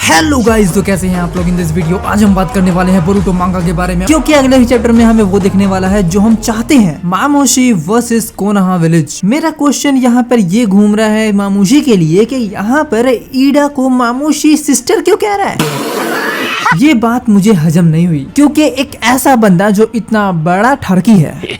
Hello guys, तो कैसे हैं आप लोग। इन दिस वीडियो आज हम बात करने वाले हैं बोरुटो मांगा के बारे में, क्योंकि अगले ही चैप्टर में हमें वो देखने वाला है जो हम चाहते हैं, मामोशी वर्सेस कोनोहा विलेज। मेरा क्वेश्चन यहाँ पर ये घूम रहा है मामोशी के लिए कि यहाँ पर ईडा को मामोशी सिस्टर क्यों कह रहा है। ये बात मुझे हजम नहीं हुई, क्योंकि एक ऐसा बंदा जो इतना बड़ा ठरकी है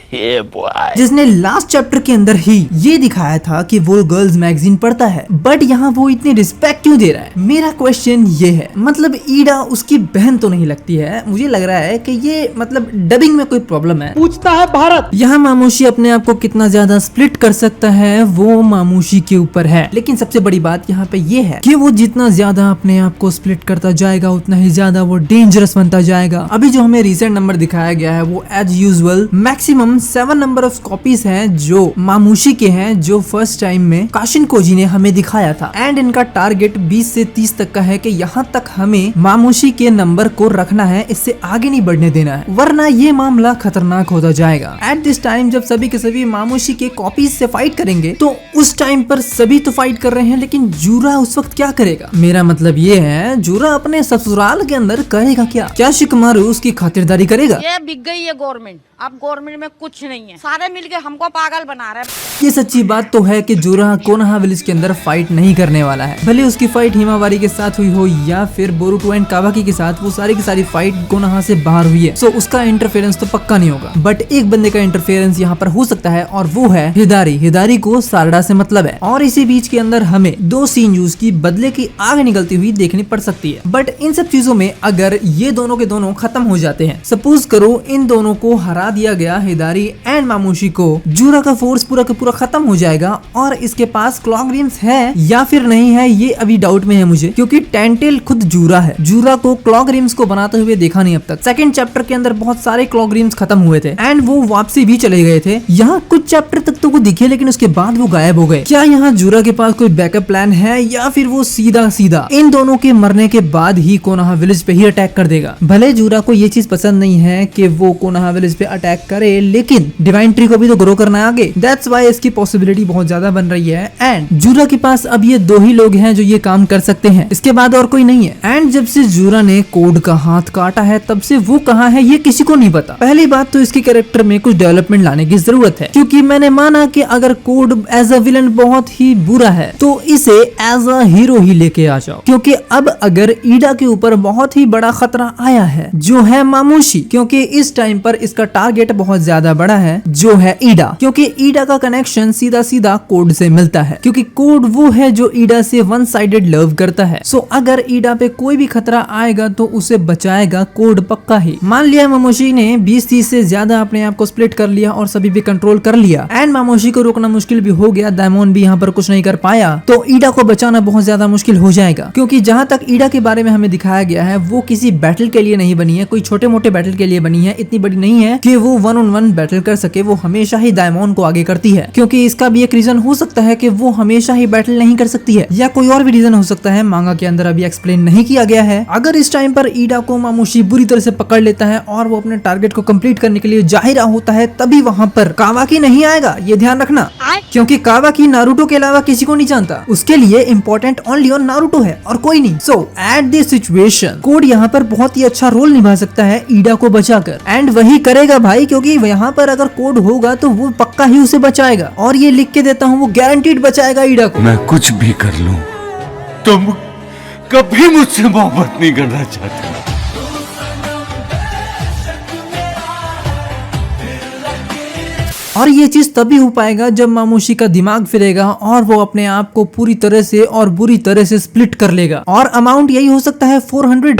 जिसने लास्ट चैप्टर के अंदर ही ये दिखाया था कि वो गर्ल्स मैगजीन पढ़ता है, बट यहाँ वो इतनी रिस्पेक्ट क्यों दे रहा है। मेरा क्वेश्चन ये है, मतलब ईडा उसकी बहन तो नहीं लगती है। मुझे लग रहा है कि ये मतलब डबिंग में कोई प्रॉब्लम है। पूछता है भारत। यहाँ मामोशी अपने आप को कितना ज्यादा स्प्लिट कर सकता है वो मामोशी के ऊपर है, लेकिन सबसे बड़ी बात यहाँ पे ये है कि वो जितना ज्यादा अपने आप को स्प्लिट करता जाएगा उतना ही ज्यादा वो डेंजरस बनता जाएगा। अभी जो हमें रिसेंट नंबर दिखाया गया है वो as usual maximum 7 number of copies हैं जो मामोशी के हैं, जो फर्स्ट टाइम में काशिन कोजी ने हमें दिखाया था। एंड इनका टारगेट 20 से 30 तक का है कि यहाँ तक हमें मामोशी के नंबर को रखना है, इससे आगे नहीं बढ़ने देना है, वरना ये मामला खतरनाक होता जाएगा। एट दिस टाइम जब सभी के सभी मामोशी के कॉपीज से फाइट करेंगे तो उस टाइम पर सभी तो फाइट कर रहे हैं, लेकिन जूरा उस वक्त क्या करेगा। मेरा मतलब ये है जूरा अपने ससुराल के अंदर करेगा क्या शिकमारू उसकी खातिरदारी करेगा। ये बिक गई है गवर्नमेंट, अब गवर्नमेंट में कुछ नहीं है, सारे मिलके हमको पागल बना रहे हैं। ये सच्ची बात तो है कि जूरा कोनोहा विलेज के अंदर फाइट नहीं करने वाला है, भले उसकी फाइट हिमावारी के साथ हुई हो या फिर बोरुटो एंड कावाकी के साथ, वो सारी की सारी फाइट कोनोहा से बाहर हुई है, सो उसका इंटरफेरेंस तो पक्का नहीं होगा। बट एक बंदे का इंटरफेरेंस यहाँ पर हो सकता है और वो है हिदारी। हिदारी को सारडा से मतलब है, और इसी बीच के अंदर हमें 2 शिंजूस की बदले की आग निकलती हुई देखनी पड़ सकती है। बट इन सब चीजों में अगर ये दोनों के दोनों खत्म हो जाते हैं, सपोज करो इन दोनों को हरा दिया गया, हिदारी एंड मामोशी को, जूरा का फोर्स पूरा का पूरा खत्म हो जाएगा और इसके पास क्लॉक रिम्स है या फिर नहीं है ये अभी डाउट में है मुझे, क्योंकि टेंटेल खुद जूरा है। जूरा को क्लॉक रिम्स को बनाते हुए देखा नहीं अब तक। सेकंड चैप्टर के अंदर बहुत सारे क्लॉक रिम्स खत्म हुए थे एंड वो वापसी भी चले गए थे। यहाँ कुछ चैप्टर तक तो वो दिखे, लेकिन उसके बाद वो गायब हो गए। क्या यहाँ जूरा के पास कोई बैकअप प्लान है या फिर वो सीधा सीधा इन दोनों के मरने के बाद ही कोनोहा विलेज पे ही अटैक कर देगा। भले जूरा को ये चीज पसंद नहीं है कि वो कोनोहा विलेज पे अटैक करे, लेकिन डिवाइन ट्री को भी तो ग्रो करना है आगे। दैट्स व्हाई इसकी पॉसिबिलिटी बहुत ज्यादा बन रही है। एंड जूरा के पास अब ये 2 ही लोग हैं जो ये काम कर सकते हैं, इसके बाद और कोई नहीं है। एंड जब से जूरा ने कोड का हाथ काटा है तब से वो कहाँ है ये किसी को नहीं पता। पहली बात तो इसके कैरेक्टर में कुछ डेवलपमेंट लाने की जरूरत है, क्योंकि मैंने माना कि अगर कोड एज अ विलन बहुत ही बुरा है तो इसे एज अ हीरो ही लेके आ जाओ, क्योंकि अब अगर ईडा के ऊपर बहुत ही बड़ा खतरा आया है जो है मामोशी, क्योंकि इस टाइम पर इसका टारगेट बहुत ज्यादा बड़ा है जो है ईडा, क्योंकि ईडा का कनेक्शन सीधा सीधा कोड से मिलता है, क्योंकि कोड वो है जो ईडा से वन साइडेड लव करता है। सो अगर ईडा पे कोई भी खतरा आएगा तो उसे बचाएगा कोड पक्का ही। मान लिया मामोशी ने 20-30 से ज्यादा अपने आप को स्प्लिट कर लिया और सभी पे कंट्रोल कर लिया एंड मामोशी को रोकना मुश्किल भी हो गया, डायमंड भी यहाँ पर कुछ नहीं कर पाया, तो ईडा को बचाना बहुत ज्यादा मुश्किल हो जाएगा। क्योंकि जहाँ तक ईडा के बारे में हमें दिखाया गया है वो किसी बैटल के लिए नहीं बनी है, कोई छोटे मोटे बैटल के लिए बनी है, इतनी बड़ी नहीं है कि वो 1-on-1 बैटल कर सके। वो हमेशा ही डायमंड को आगे करती है, क्योंकि इसका भी एक रीजन हो सकता है कि वो हमेशा ही बैटल नहीं कर सकती है, या कोई और भी रीजन हो सकता है मांगा के अंदर अभी एक्सप्लेन नहीं किया गया है। अगर इस टाइम पर ईडा को मामोशी बुरी तरह से पकड़ लेता है और वो अपने टारगेट को कंप्लीट करने के लिए जाहिरा होता है, तभी वहाँ पर कावाकी नहीं आएगा, ये ध्यान रखना, क्योंकि कावाकी नारुतो के अलावा किसी को नहीं जानता। उसके लिए इम्पोर्टेंट ओनली और नारुतो है और कोई नहीं। सो एट दिस सिचुएशन कोड यहाँ पर बहुत ही अच्छा रोल निभा सकता है ईडा को बचाकर, एंड वही करेगा भाई, क्योंकि यहाँ पर अगर कोड होगा तो वो पक्का ही उसे बचाएगा, और ये लिख के देता हूँ वो गारंटीड बचाएगा ईडा को। मैं कुछ भी कर लूं, तुम कभी मुझसे मोहब्बत नहीं करना चाहते। और ये चीज तभी हो पाएगा जब मामोशी का दिमाग फिरेगा और वो अपने आप को पूरी तरह से और बुरी तरह से स्प्लिट कर लेगा, और अमाउंट यही हो सकता है 400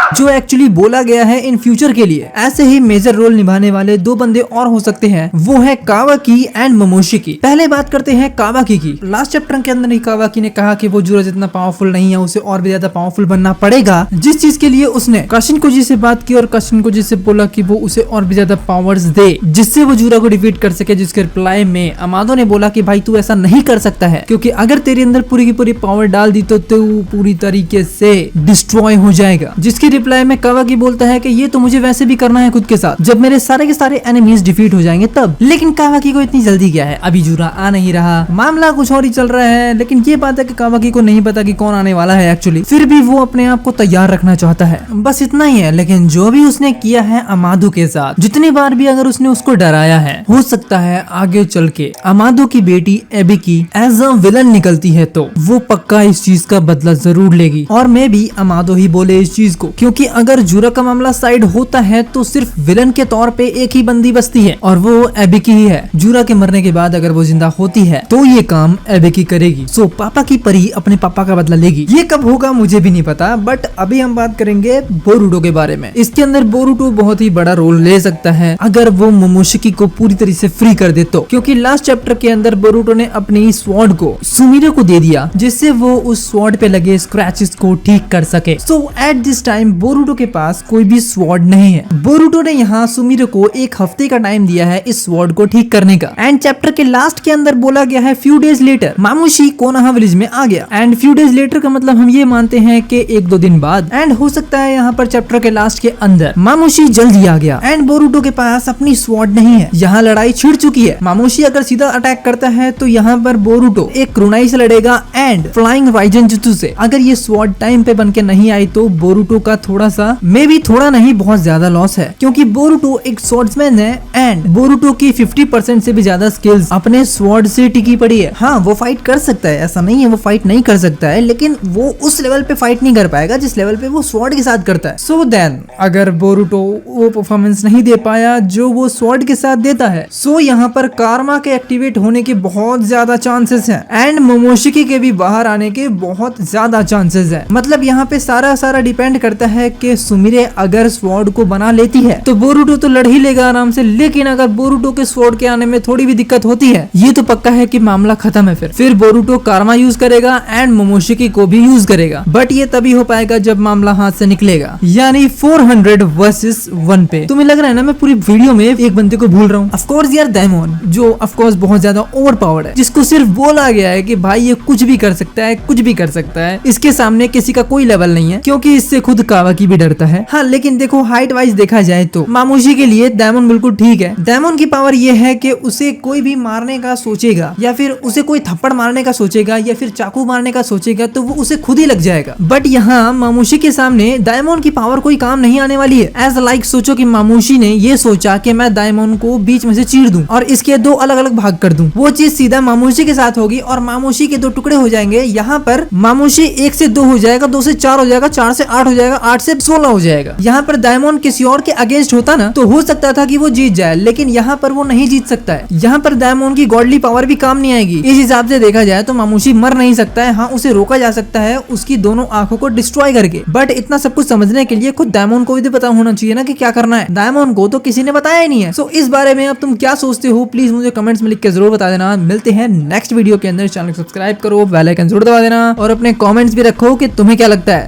जो एक्चुअली बोला गया है इन फ्यूचर के लिए। ऐसे ही मेजर रोल निभाने वाले 2 बंदे और हो सकते हैं, वो है कावाकी एंड मामोशी की। पहले बात करते हैं कावाकी की। लास्ट चैप्टर के अंदर ही कावाकी ने कहा कि वो जूरा जितना पावरफुल नहीं है, उसे और भी ज्यादा पावरफुल बनना पड़ेगा, जिस चीज के लिए उसने काशिन कोजी से बात की और काशिन कोजी से बोला कि वो उसे और भी ज्यादा पावर्स दे जिससे वो जूरा को डिफीट कर सके। जिसके रिप्लाई में अमादो ने बोला कि भाई तू ऐसा नहीं कर सकता है, क्योंकि अगर तेरे अंदर पूरी की पूरी पावर डाल दी तो तू पूरी तरीके से डिस्ट्रॉय हो जाएगा। जिसकी रिप्लाई में कावाकी बोलता है कि ये तो मुझे वैसे भी करना है खुद के साथ, जब मेरे सारे के सारे एनिमीज डिफीट हो जाएंगे तब। लेकिन कावाकी को इतनी जल्दी क्या है, अभी जूरा आ नहीं रहा, मामला कुछ और ही चल रहा है। लेकिन ये बात है कि कावाकी को नहीं पता कि कौन आने वाला है एक्चुअली, फिर भी वो अपने आप को तैयार रखना चाहता है, बस इतना ही है। लेकिन जो भी उसने किया है अमादो के साथ, जितनी बार भी अगर उसने उसको डराया है, हो सकता है आगे चल के अमादो की बेटी एबिकी एज अ विलन निकलती है तो वो पक्का इस चीज का बदला जरूर लेगी। और मैं भी अमादो ही बोले इस चीज को, क्योंकि अगर जूरा का मामला साइड होता है तो सिर्फ विलन के तौर पे एक ही बंदी बचती है और वो एबिकी ही है। जूरा के मरने के बाद अगर वो जिंदा होती है तो ये काम एबिकी करेगी। सो पापा की परी अपने पापा का बदला लेगी। ये कब होगा मुझे भी नहीं पता, बट अभी हम बात करेंगे बोरुटो के बारे में। इसके अंदर बोरुटो बहुत ही बड़ा रोल ले सकता है अगर वो मोमोशिकी को पूरी तरह से फ्री कर दे तो, क्योंकि लास्ट चैप्टर के अंदर बोरुटो ने अपनी स्वॉर्ड को सुमिरे को दे दिया जिससे वो उस स्वॉर्ड पे लगे स्क्रैचेस को ठीक कर सके। सो एट दिस टाइम बोरुटो के पास कोई भी स्वॉर्ड नहीं है। बोरुटो ने यहाँ सुमिरे को एक हफ्ते का टाइम दिया है इस स्वॉर्ड को ठीक करने का। एंड चैप्टर के लास्ट के अंदर बोला गया है few days later Mamushi Konoha village में आ गया। एंड फ्यू डेज लेटर का मतलब हम ये मानते हैं कि एक दो दिन बाद। एंड हो सकता है यहाँ पर चैप्टर के लास्ट के अंदर मामुशी जल्दी आ गया। एंड बोरुटो के पास अपनी स्वॉर्ड नहीं है, यहाँ लड़ाई छिड़ चुकी है। मामुशी अगर सीधा अटैक करता है तो यहाँ पर बोरुटो एक क्रोनाई से लड़ेगा एंड फ्लाइंग राइजन जुत्सु से। अगर ये स्वॉर्ड टाइम पे बन के नहीं आई तो बोरुटो का थोड़ा सा मे भी थोड़ा नहीं बहुत ज्यादा लॉस है, क्योंकि बोरुटो एक स्वॉर्ड्समैन है एंड बोरुटो की 50% से भी ज्यादा स्किल्स अपने स्वॉर्ड से टिकी पड़ी है। हाँ वो फाइट कर सकता है, ऐसा नहीं है वो फाइट नहीं कर सकता है, लेकिन वो उस लेवल पे फाइट नहीं कर पाएगा जिस लेवल पे वो स्वॉर्ड के साथ करता है। सो देन अगर बोरुटो वो परफॉर्मेंस नहीं दे पाया जो वो स्वॉर्ड के साथ देता है, सो यहाँ पर कारमा के एक्टिवेट होने के बहुत ज्यादा चांसेस हैं एंड मोमोशिकी के भी बाहर आने के बहुत ज्यादा चांसेस हैं। मतलब यहाँ पे सारा डिपेंड करता है कि सुमिरे अगर स्वॉर्ड को बना लेती है तो बोरुटो तो लड़ ही लेगा आराम से, लेकिन अगर बोरुटो के स्वॉर्ड के आने में थोड़ी भी दिक्कत होती है ये तो पक्का है कि मामला खत्म है। फिर बोरुटो कारमा यूज करेगा एंड मोमोशिकी को भी यूज करेगा, बट ये तभी हो पाएगा जब मामला हाथ से निकलेगा, यानी 400 वर्सेस 1 पे। तुम्हें लग रहा है ना मैं पूरी वीडियो में एक बंदे को भूल रहा हूँ। ऑफकोर्स यार डायमंड, जो ऑफकोर्स बहुत ज्यादा ओवर पावर्ड है, जिसको सिर्फ बोला गया है कि भाई ये कुछ भी कर सकता है, कुछ भी कर सकता है, इसके सामने किसी का कोई लेवल नहीं है, क्योंकि इससे खुद कावाकी भी डरता है। हाँ लेकिन देखो हाइट वाइज देखा जाए तो मामुशी के लिए डायमंड बिल्कुल ठीक है। डायमंड की पावर ये है कि उसे कोई भी मारने का सोचेगा या फिर उसे कोई थप्पड़ मारने का सोचेगा या फिर चाकू मारने का सोचेगा तो वो उसे खुद ही लग जाएगा। बट यहाँ मामुशी के सामने डायमंड की पावर कोई काम नहीं आने वाली है। एज लाइक सोचो कि मामुशी ने ये सोचा कि मैं डायमंड को बीच में से चीर दूं और इसके दो अलग अलग भाग कर दूं, वो चीज सीधा मामुशी के साथ होगी और मामुशी के दो टुकड़े हो जाएंगे। यहाँ पर मामुशी 1 से 2 हो जाएगा, 2 से 4 हो जाएगा, 4 से 8 हो जाएगा, 8 से 16 हो जाएगा। यहाँ पर डायमंड किसी और के अगेंस्ट होता ना तो हो सकता था कि वो जीत जाए, लेकिन यहाँ पर वो नहीं जीत सकता है। यहाँ पर डायमंड की गॉडली पावर भी काम नहीं आएगी। इस हिसाब से देखा जाए तो मामुशी मर नहीं सकता है। हाँ उसे रोका जा सकता है उसकी दोनों आंखों को डिस्ट्रॉय करके, बट इतना सब कुछ समझने के लिए खुद डायमंड को भी पता होना चाहिए ना कि क्या करना है। डायमंड को तो किसी ने बताया ही नहीं है। सो इस बारे में अब तुम क्या सोचते हो प्लीज मुझे कमेंट्स में लिख के जरूर बता देना। मिलते हैं नेक्स्ट वीडियो के अंदर, चैनल सब्सक्राइब करो, बेल आइकन जरूर दबा देना और अपने कमेंट्स भी रखो कि तुम्हें क्या लगता है।